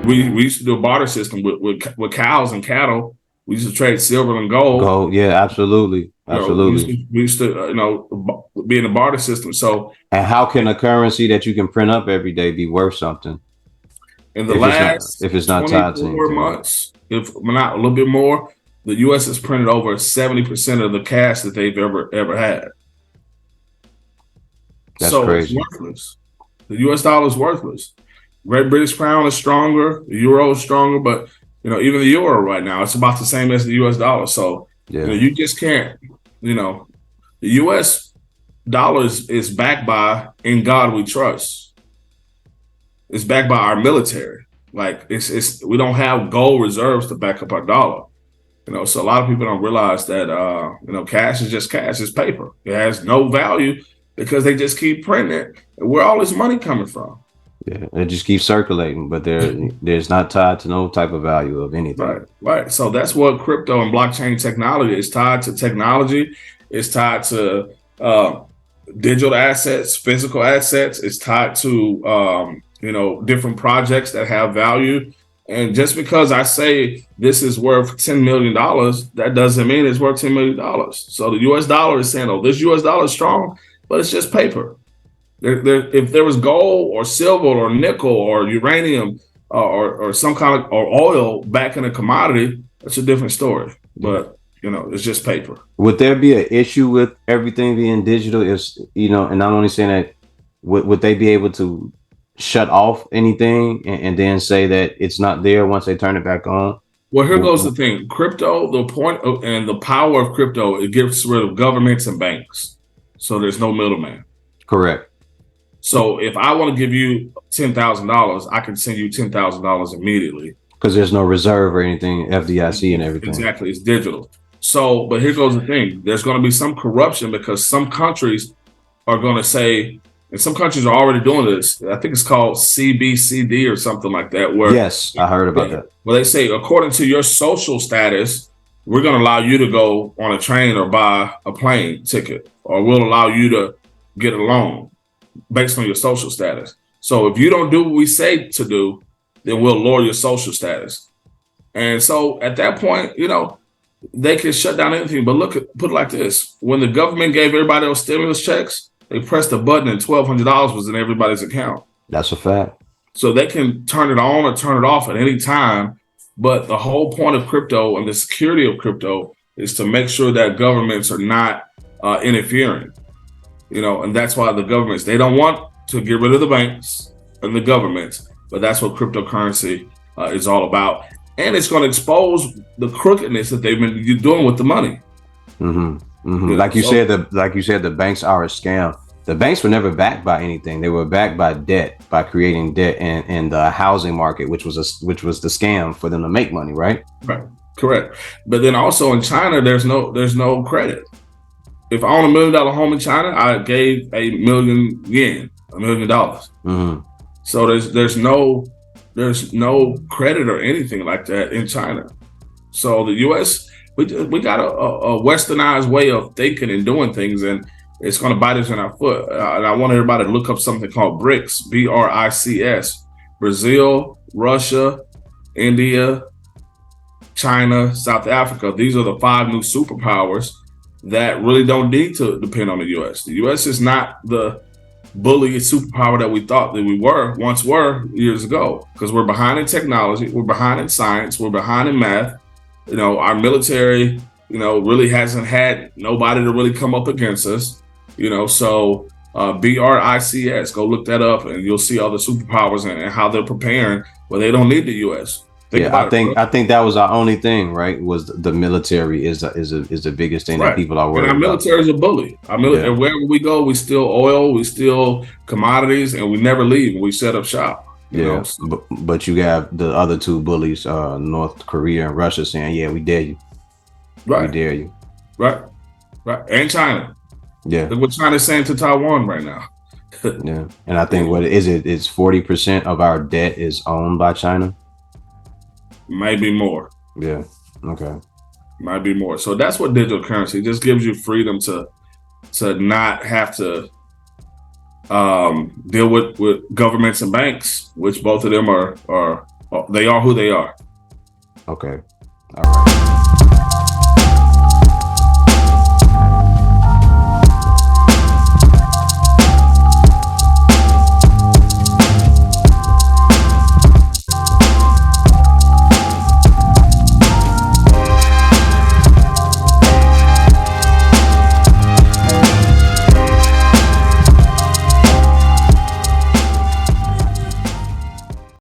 We used to do a barter system with cows and cattle. We used to trade silver and gold. Gold, yeah, absolutely, absolutely. We used to be in the barter system. So, and how can a currency that you can print up every day be worth something in the last if it's not tied to 24 anything? months, if not a little bit more, the U.S. has printed over 70% of the cash that they've ever had. That's So it's crazy. worthless. The U.S. dollar is worthless. Great British Pound is stronger. The euro is stronger, but even the euro right now, it's about the same as the U.S. dollar. So you just can't. The U.S. dollar is backed by "In God We Trust." It's backed by our military. Like it's we don't have gold reserves to back up our dollar. So a lot of people don't realize that cash is just cash. It's paper. It has no value because they just keep printing it. Where all this money coming from? Yeah, it just keeps circulating, but there's not tied to no type of value of anything. Right. So that's what crypto and blockchain technology is tied to. Technology. It's tied to digital assets, physical assets. It's tied to different projects that have value. And just because I say this is worth $10 million, that doesn't mean it's worth $10 million. So the US dollar is saying, oh, this US dollar is strong, but it's just paper. If there was gold or silver or nickel or uranium or some kind of or oil back in a commodity, that's a different story. But it's just paper. Would there be an issue with everything being digital? And I'm only saying that, would they be able to shut off anything and then say that it's not there once they turn it back on? Well, here goes the thing. Crypto, the point and the power of crypto, it gets rid of governments and banks. So there's no middleman. Correct. So if I want to give you $10,000, I can send you $10,000 immediately. Because there's no reserve or anything, FDIC and everything. Exactly. It's digital. So, but here goes the thing. There's going to be some corruption because some countries are going to say, and some countries are already doing this. I think it's called CBCD or something like that. Where yes, I heard about that. Well, they say, according to your social status, we're going to allow you to go on a train or buy a plane ticket, or we'll allow you to get a loan based on your social status. So if you don't do what we say to do, then we'll lower your social status. And so at that point, they can shut down anything. But put it like this. When the government gave everybody those stimulus checks, they pressed a button and $1,200 was in everybody's account. That's a fact. So they can turn it on or turn it off at any time. But the whole point of crypto and the security of crypto is to make sure that governments are not interfering. And that's why the governments, they don't want to get rid of the banks and the governments, but that's what cryptocurrency is all about. And it's going to expose the crookedness that they've been doing with the money. Mm-hmm. Mm-hmm. Like you said, the banks are a scam. The banks were never backed by anything. They were backed by debt, by creating debt and the housing market, which was the scam for them to make money, right? Right. Correct. But then also in China, there's no credit. If I own $1 million home in China, I gave $1 million yen, $1 million. Mm-hmm. So there's no credit or anything like that in China. So the U.S. we got a westernized way of thinking and doing things, and it's going to bite us in our foot. And I want everybody to look up something called BRICS, BRICS: Brazil, Russia, India, China, South Africa. These are the 5 new superpowers that really don't need to depend on the U.S. The U.S. is not the bully superpower that we thought that we once were years ago, because we're behind in technology, we're behind in science, we're behind in math. Our military, really hasn't had nobody to really come up against us. So BRICS, go look that up, and you'll see all the superpowers and how they're preparing. Well, they don't need the U.S. I think that was our only thing, right? Was the military is the biggest thing that people are worried about. And our military is a bully. And wherever we go, we steal oil, we steal commodities, and we never leave. We set up shop. But you have the other 2 bullies, North Korea and Russia, saying, "Yeah, we dare you. Right. We dare you." Right. And China. Yeah. Look what China's saying to Taiwan right now. Yeah. And I think it's 40% of our debt is owned by China. Maybe more. Yeah. Okay. Might be more. So that's what digital currency just gives you freedom to not have to deal with governments and banks, which both of them are They are who they are. Okay. All right.